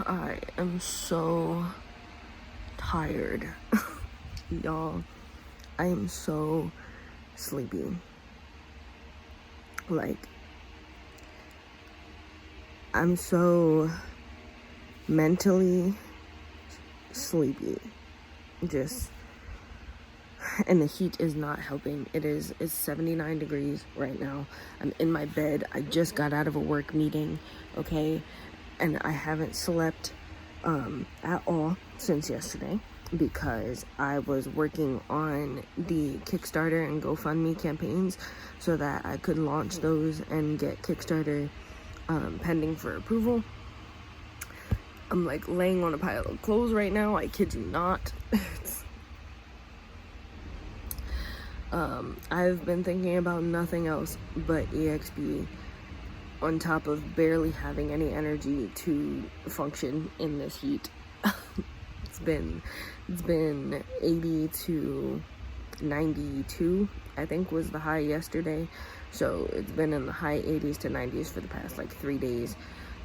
I am so tired. Y'all, I am so sleepy. Like, I'm so mentally sleepy. And the heat is not helping. It's 79 degrees right now. I'm in my bed. I just got out of a work meeting, okay? And I haven't slept at all since yesterday because I was working on the Kickstarter and GoFundMe campaigns so that I could launch those and get Kickstarter pending for approval. I'm like laying on a pile of clothes right now. I kid you not. I've been thinking about nothing else but EXP, on top of barely having any energy to function in this heat. It's been 80 to 92, I think was the high yesterday. So it's been in the high 80s to 90s for the past like 3 days.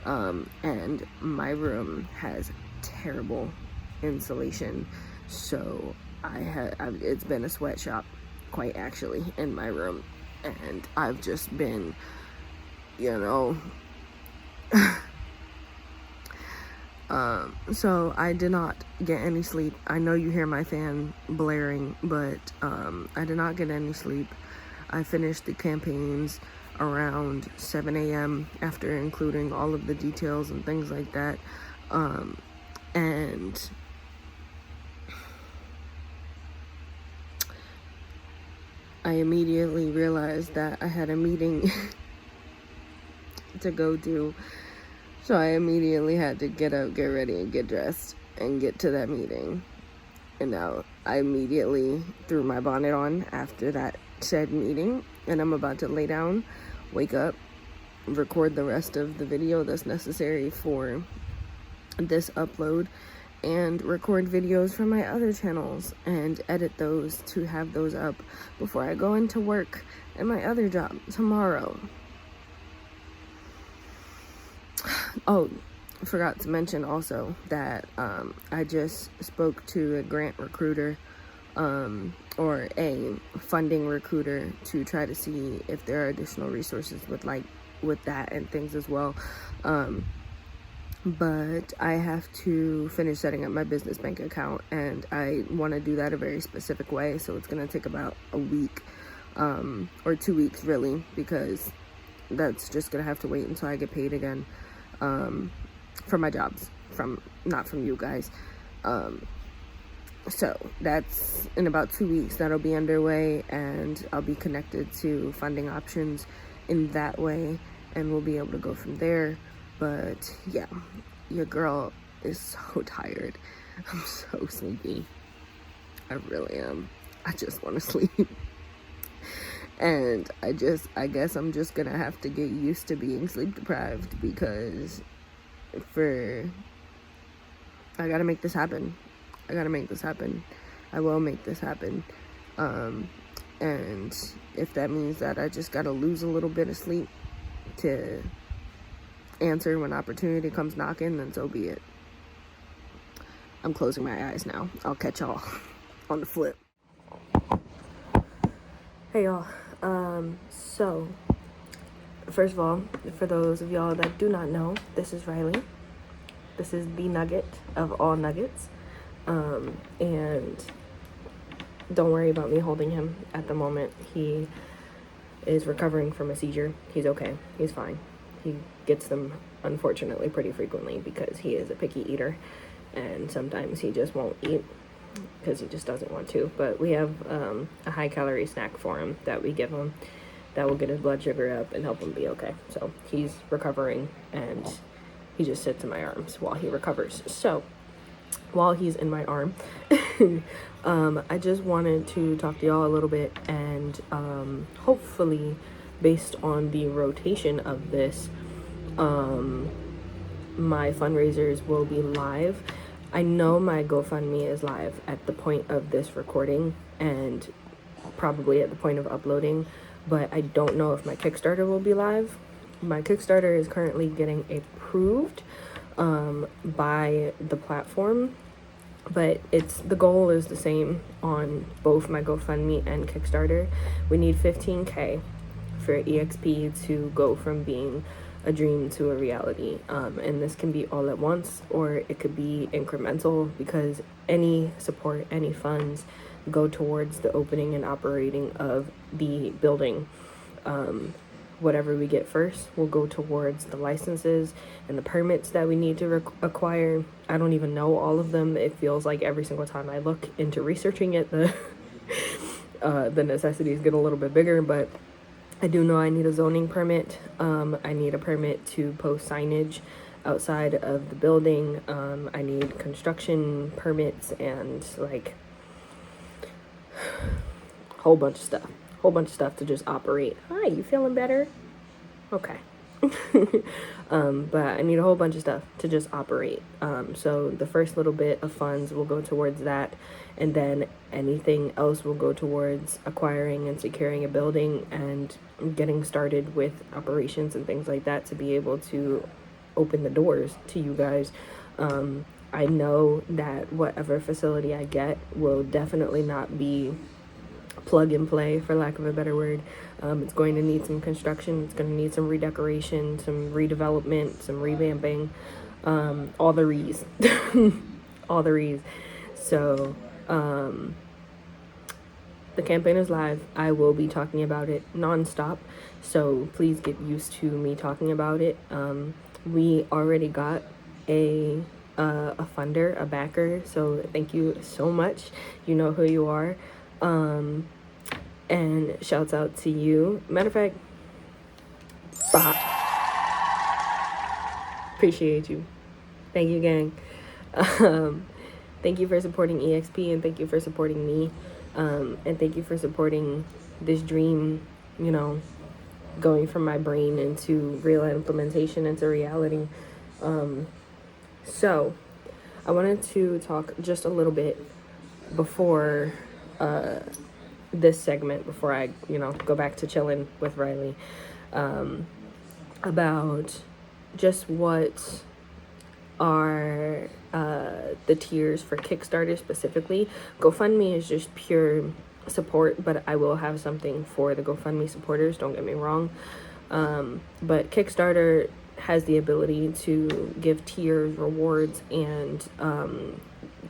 And my room has terrible insulation. So it's been a sweatshop, quite actually, in my room. And I've just been, so I did not get any sleep. I know you hear my fan blaring, but I did not get any sleep. I finished the campaigns around 7 a.m. after including all of the details and things like that. And I immediately realized that I had a meeting to go to. So I immediately had to get up, get ready, and get dressed and get to that meeting. And now I immediately threw my bonnet on after that said meeting, and I'm about to lay down, wake up, record the rest of the video that's necessary for this upload, and record videos from my other channels and edit those to have those up before I go into work at my other job tomorrow. Oh, I forgot to mention also that I just spoke to a grant recruiter or a funding recruiter to try to see if there are additional resources with that and things as well. But I have to finish setting up my business bank account, and I want to do that a very specific way, so it's going to take about a week or 2 weeks really, because that's just going to have to wait until I get paid again for my jobs, not from you guys. So that's in about 2 weeks that'll be underway, and I'll be connected to funding options in that way, and we'll be able to go from there. But yeah, your girl is so tired. I'm so sleepy. I really am. I just want to sleep. And I guess I'm just gonna have to get used to being sleep deprived, because I gotta make this happen. I will make this happen. And if that means that I just gotta lose a little bit of sleep to answer when opportunity comes knocking, then so be it. I'm closing my eyes now. I'll catch y'all on the flip. Hey y'all. So first of all, for those of y'all that do not know, this is Riley. This is the nugget of all nuggets. And don't worry about me holding him at the moment. He is recovering from a seizure. He's okay. He's fine. He gets them, unfortunately, pretty frequently because he is a picky eater, and sometimes he just won't eat because he just doesn't want to. But we have a high-calorie snack for him that we give him that will get his blood sugar up and help him be okay. So he's recovering, and he just sits in my arms while he recovers. So while he's in my arm, I just wanted to talk to y'all a little bit, and hopefully, based on the rotation of this, my fundraisers will be live. I know my GoFundMe is live at the point of this recording and probably at the point of uploading, but I don't know if my Kickstarter will be live. My Kickstarter is currently getting approved, by the platform, but the goal is the same on both my GoFundMe and Kickstarter. We need 15K for EXP to go from being a dream to a reality, and this can be all at once, or it could be incremental, because any support, any funds go towards the opening and operating of the building. Whatever we get first will go towards the licenses and the permits that we need to acquire. I don't even know all of them. It feels like every single time I look into researching it, the necessities get a little bit bigger, but I do know I need a zoning permit. I need a permit to post signage outside of the building. I need construction permits and like whole bunch of stuff to just operate. Hi, you feeling better? Okay. But I need a whole bunch of stuff to just operate. So the first little bit of funds will go towards that, and then anything else will go towards acquiring and securing a building and getting started with operations and things like that to be able to open the doors to you guys. I know that whatever facility I get will definitely not be plug and play, for lack of a better word. It's going to need some construction. It's going to need some redecoration, some redevelopment, some revamping, all the re's. All the re's. So the campaign is live. I will be talking about it nonstop, so please get used to me talking about it. We already got a funder, a backer, so thank you so much. You know who you are. And shouts out to you. Matter of fact, appreciate you. Thank you, gang. Thank you for supporting EXP, and thank you for supporting me. And thank you for supporting this dream, you know, going from my brain into real implementation, into reality. So I wanted to talk just a little bit before this segment, before I, go back to chilling with Riley, about just what are the tiers for Kickstarter specifically. GoFundMe is just pure support, but I will have something for the GoFundMe supporters, don't get me wrong. But Kickstarter has the ability to give tiers, rewards, and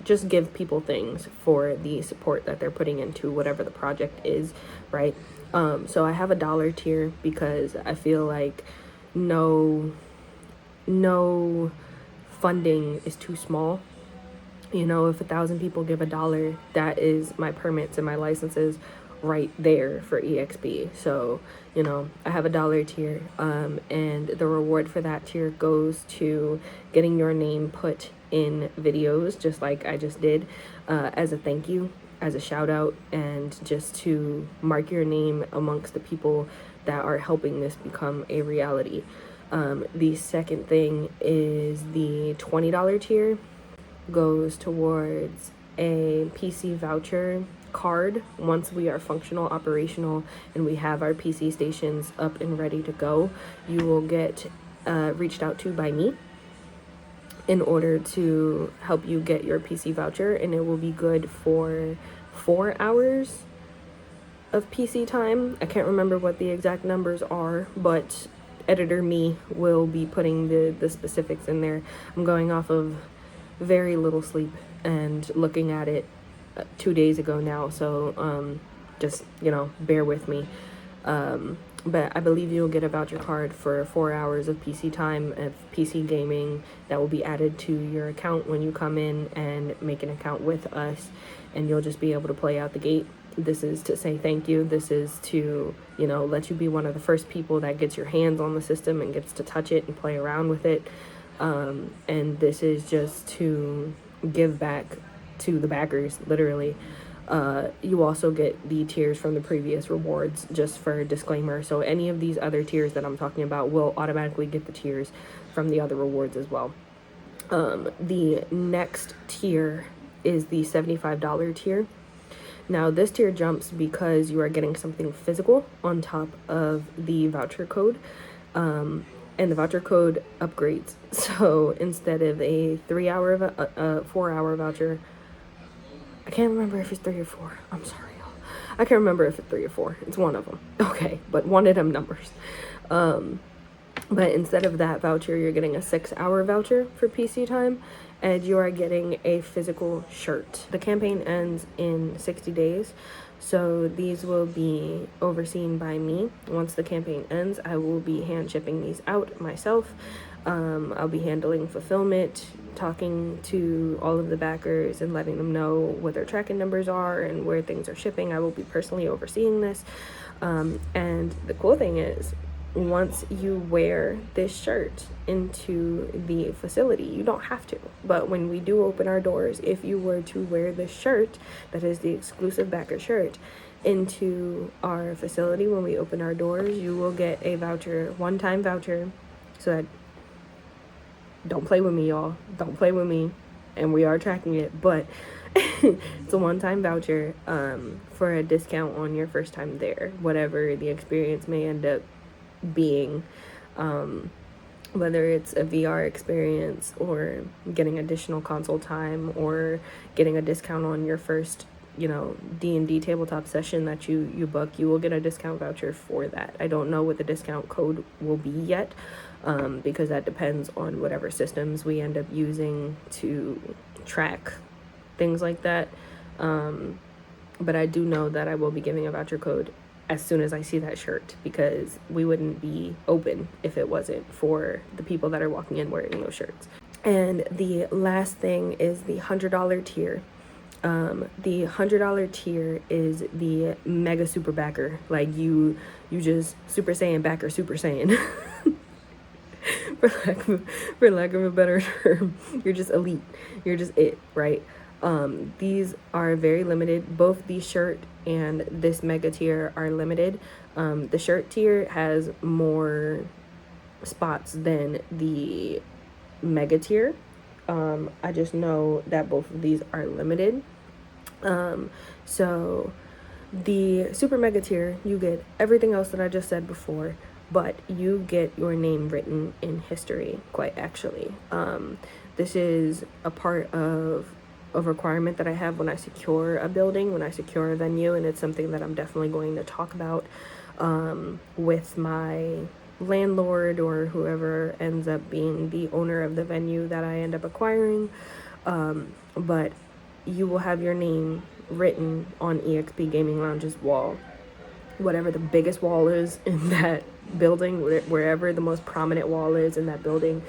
just give people things for the support that they're putting into whatever the project is, right? So I have a $1 tier because I feel like no funding is too small. If 1,000 people give $1, that is my permits and my licenses right there for EXP. So, I have a $1 tier, and the reward for that tier goes to getting your name put in videos, just like I just did, as a thank you, as a shout out, and just to mark your name amongst the people that are helping this become a reality. The second thing is the $20 tier goes towards a PC voucher card. Once we are functional, operational, and we have our PC stations up and ready to go, you will get reached out to by me in order to help you get your PC voucher, and it will be good for 4 hours of PC time. I can't remember what the exact numbers are, but editor me will be putting the specifics in there. I'm going off of very little sleep and looking at it 2 days ago now, so just bear with me. But I believe you'll get a voucher card for 4 hours of PC time, of PC gaming, that will be added to your account when you come in and make an account with us, and you'll just be able to play out the gate. This is to say thank you. This is to, let you be one of the first people that gets your hands on the system and gets to touch it and play around with it. And this is just to give back to the backers, literally. You also get the tiers from the previous rewards, just for a disclaimer. So any of these other tiers that I'm talking about will automatically get the tiers from the other rewards as well. The next tier is the $75 tier. Now this tier jumps because you are getting something physical on top of the voucher code. and the voucher code upgrades. So instead of a 4-hour voucher, I can't remember if it's 3 or 4. I'm sorry, y'all. I can't remember if it's 3 or 4. It's one of them. Okay, but one of them numbers. But instead of that voucher, you're getting a 6-hour voucher for PC time, and you are getting a physical shirt. The campaign ends in 60 days, so these will be overseen by me. Once the campaign ends, I will be hand shipping these out myself. I'll be handling fulfillment, talking to all of the backers and letting them know what their tracking numbers are and where things are shipping. I will be personally overseeing this. And the cool thing is, once you wear this shirt into the facility, you don't have to, but when we do open our doors, if you were to wear this shirt, that is the exclusive backer shirt, into our facility when we open our doors, you will get a voucher, one-time voucher. So that, don't play with me, y'all, don't play with me, and we are tracking it, but it's a one-time voucher for a discount on your first time there, whatever the experience may end up being, whether it's a VR experience or getting additional console time or getting a discount on your first, D&D tabletop session that you book, you will get a discount voucher for that. I don't know what the discount code will be yet, because that depends on whatever systems we end up using to track things like that. But I do know that I will be giving a voucher code as soon as I see that shirt, because we wouldn't be open if it wasn't for the people that are walking in wearing those shirts. And the last thing is the $100 tier. The $100 tier is the mega super backer. Like you just Super Saiyan backer, Super Saiyan. for lack of a better term, you're just elite. You're just it, right? These are very limited. Both the shirt and this mega tier are limited. The shirt tier has more spots than the mega tier. I just know that both of these are limited. So the super mega tier, you get everything else that I just said before, but you get your name written in history, quite actually. This is a part of a requirement that I have when I secure a building, when I secure a venue, and it's something that I'm definitely going to talk about with my landlord or whoever ends up being the owner of the venue that I end up acquiring. But you will have your name written on EXP Gaming Lounge's wall, whatever the biggest wall is in that building, wherever the most prominent wall is in that building,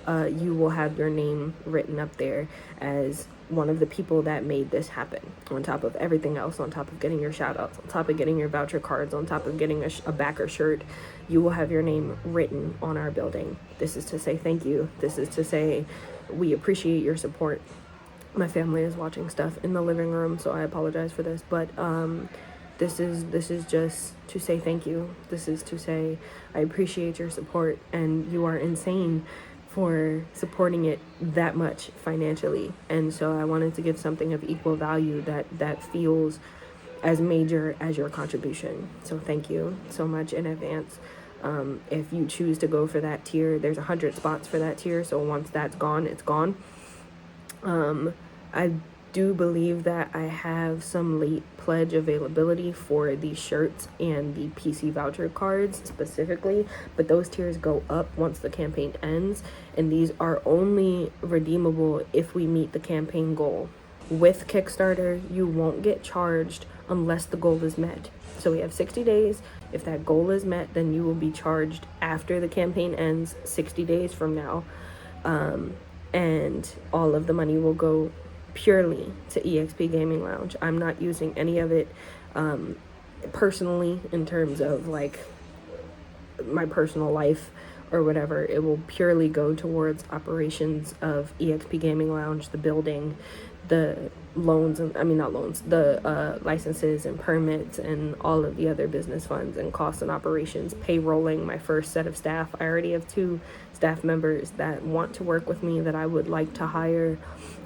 you will have your name written up there as one of the people that made this happen, on top of everything else, on top of getting your shout outs, on top of getting your voucher cards, on top of getting a backer shirt. You will have your name written on our building. This is to say thank you. This is to say we appreciate your support. My family is watching stuff in the living room, so I apologize for this, but this is just to say thank you. This is to say I appreciate your support, and you are insane for supporting it that much financially. And so I wanted to give something of equal value that feels as major as your contribution. So thank you so much in advance. If you choose to go for that tier, there's 100 spots for that tier, so once that's gone, it's gone. I do believe that I have some late pledge availability for the shirts and the PC voucher cards specifically, but those tiers go up once the campaign ends, and these are only redeemable if we meet the campaign goal. With Kickstarter, you won't get charged unless the goal is met. So we have 60 days. If that goal is met, then you will be charged after the campaign ends, 60 days from now. And all of the money will go purely to EXP Gaming Lounge. I'm not using any of it personally in terms of like my personal life or whatever. It will purely go towards operations of EXP Gaming Lounge, the building, the loans, and the licenses and permits and all of the other business funds and costs and operations, payrolling my first set of staff. I already have 2 staff members that want to work with me that I would like to hire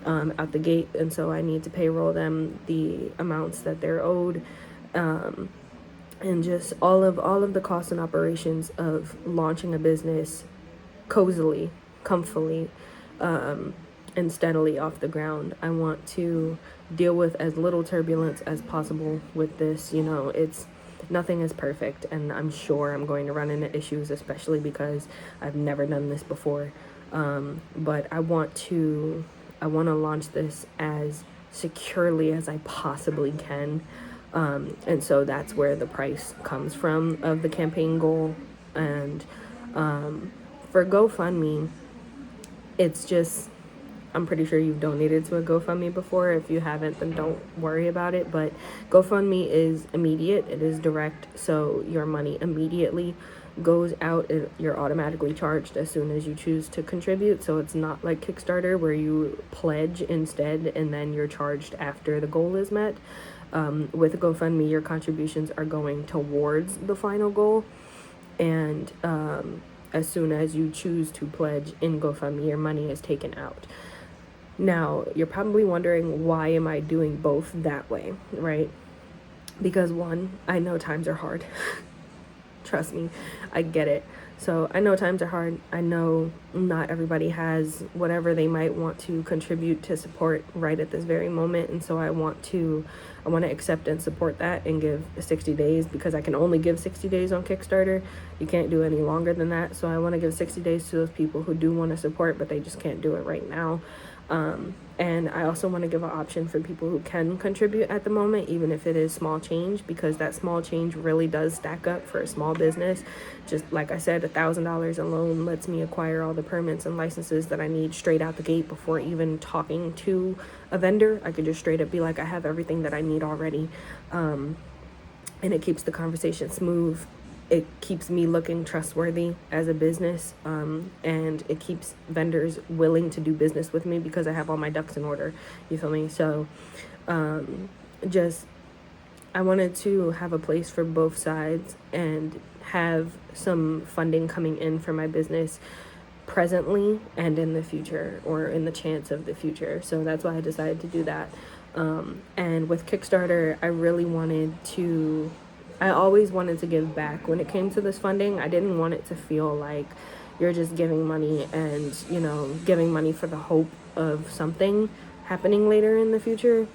out the gate, and so I need to payroll them the amounts that they're owed, and just all of the costs and operations of launching a business cozily, comfily, and steadily off the ground. I want to deal with as little turbulence as possible with this. You know, nothing is perfect, and I'm sure I'm going to run into issues, especially because I've never done this before. But I want to launch this as securely as I possibly can. And so that's where the price comes from of the campaign goal. And for GoFundMe, it's just, I'm pretty sure you've donated to a GoFundMe before. If you haven't, then don't worry about it. But GoFundMe is immediate. It is direct. So your money immediately goes out. You're automatically charged as soon as you choose to contribute. So it's not like Kickstarter where you pledge instead and then you're charged after the goal is met. With GoFundMe, your contributions are going towards the final goal. And as soon as you choose to pledge in GoFundMe, your money is taken out. Now, you're probably wondering, why am I doing both that way, right? Because one, I know times are hard. Trust me, I get it. So I know times are hard. I know not everybody has whatever they might want to contribute to support right at this very moment. And so I want to accept and support that and give 60 days, because I can only give 60 days on Kickstarter. You can't do any longer than that. So I want to give 60 days to those people who do want to support, but they just can't do it right now. And I also want to give an option for people who can contribute at the moment, even if it is small change, because that small change really does stack up for a small business. Just like I said, $1,000 alone lets me acquire all the permits and licenses that I need straight out the gate before even talking to a vendor. I could just straight up be like, I have everything that I need already. And it keeps the conversation smooth. It keeps me looking trustworthy as a business, and it keeps vendors willing to do business with me because I have all my ducks in order. You feel me? So I wanted to have a place for both sides and have some funding coming in for my business presently and in the future, or in the chance of the future. So that's why I decided to do that. And with Kickstarter, I always wanted to give back. When it came to this funding, I didn't want it to feel like you're just giving money and, you know, giving money for the hope of something happening later in the future.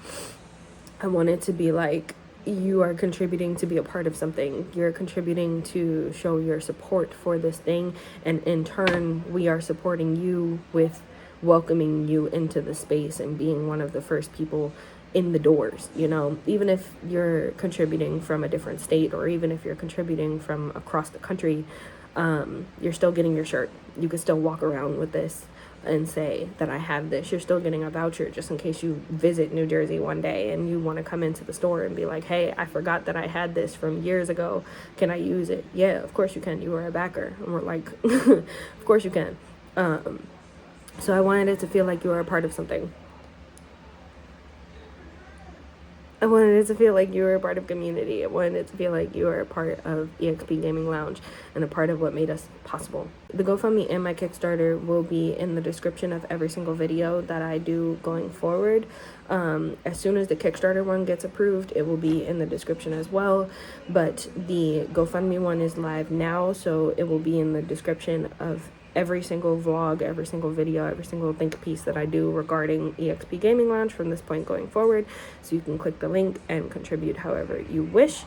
I want it to be like, you are contributing to be a part of something. You're contributing to show your support for this thing. And in turn, we are supporting you with welcoming you into the space and being one of the first people in the doors. You know, even if you're contributing from a different state, or even if you're contributing from across the country, you're still getting your shirt. You can still walk around with this and say that I have this. You're still getting a voucher just in case you visit New Jersey one day and you want to come into the store and be like, hey, I forgot that I had this from years ago. Can I use it? Yeah, of course you can. You are a backer. And we're like, of course you can. So I wanted it to feel like you are a part of something. I wanted it to feel like you were a part of community. I wanted it to feel like you are a part of EXP Gaming Lounge and a part of what made us possible. The GoFundMe and my Kickstarter will be in the description of every single video that I do going forward. As soon as the Kickstarter one gets approved, it will be in the description as well. But the GoFundMe one is live now, so it will be in the description of every single vlog, every single video, every single think piece that I do regarding EXP Gaming Lounge from this point going forward. So you can click the link and contribute however you wish.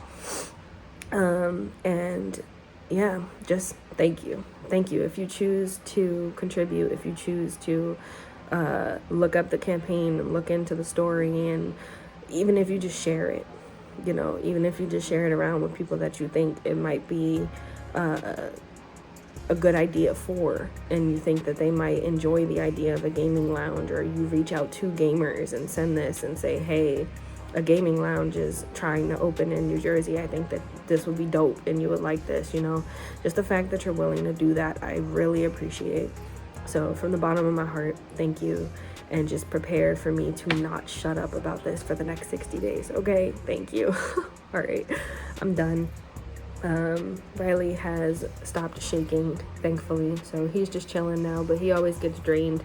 And yeah, just thank you. Thank you. If you choose to contribute, if you choose to look up the campaign, look into the story, and even if you just share it, you know, even if you just share it around with people that you think it might be a good idea for, and you think that they might enjoy the idea of a gaming lounge, or you reach out to gamers and send this and say, hey, a gaming lounge is trying to open in New Jersey. I think that this would be dope and you would like this, you know. Just the fact that you're willing to do that, I really appreciate. So from the bottom of my heart, thank you, and just prepare for me to not shut up about this for the next 60 days, okay? Thank you. All right, I'm done. Riley has stopped shaking, thankfully, so he's just chilling now, but he always gets drained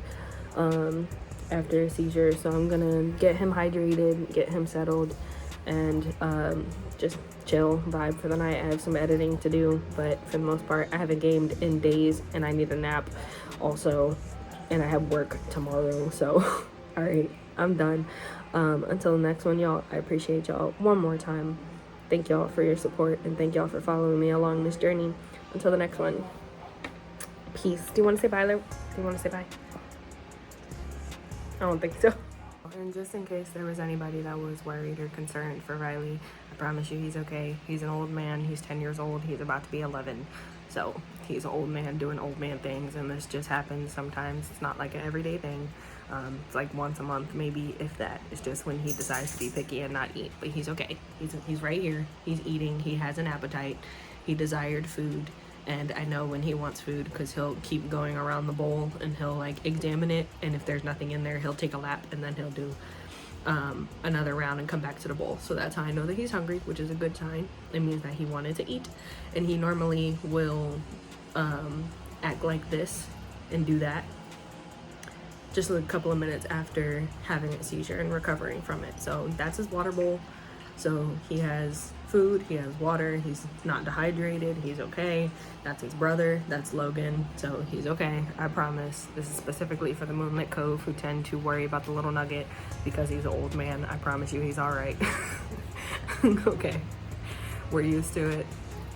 after a seizure, so I'm gonna get him hydrated, get him settled, and just chill vibe for the night. I have some editing to do, but for the most part, I haven't gamed in days and I need a nap also, and I have work tomorrow. So, all right, I'm done. Until the next one, y'all, I appreciate y'all one more time. Thank y'all for your support and thank y'all for following me along this journey. Until the next one, peace. Do you want to say bye, Lou? Do you want to say bye? I don't think so. And just in case there was anybody that was worried or concerned for Riley, I promise you he's okay. He's an old man. He's 10 years old. He's about to be 11. So he's an old man doing old man things, and this just happens sometimes. It's not like an everyday thing. It's like once a month, maybe, if that. It's just when he decides to be picky and not eat. But he's okay. He's right here. He's eating. He has an appetite. He desired food. And I know when he wants food because he'll keep going around the bowl and he'll like examine it, and if there's nothing in there, he'll take a lap and then he'll do another round and come back to the bowl. So that's how I know that he's hungry, which is a good sign. It means that he wanted to eat, and he normally will act like this and do that just a couple of minutes after having a seizure and recovering from it. So that's his water bowl. So he has food, he has water, he's not dehydrated, he's okay. That's his brother, that's Logan, so he's okay, I promise. This is specifically for the Moonlit Cove who tend to worry about the little nugget because he's an old man. I promise you he's all right. Okay, we're used to it.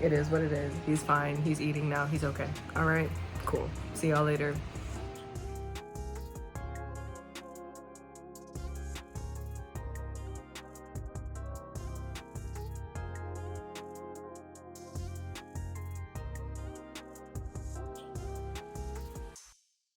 It is what it is. He's fine, he's eating now, he's okay. All right, cool. See y'all later.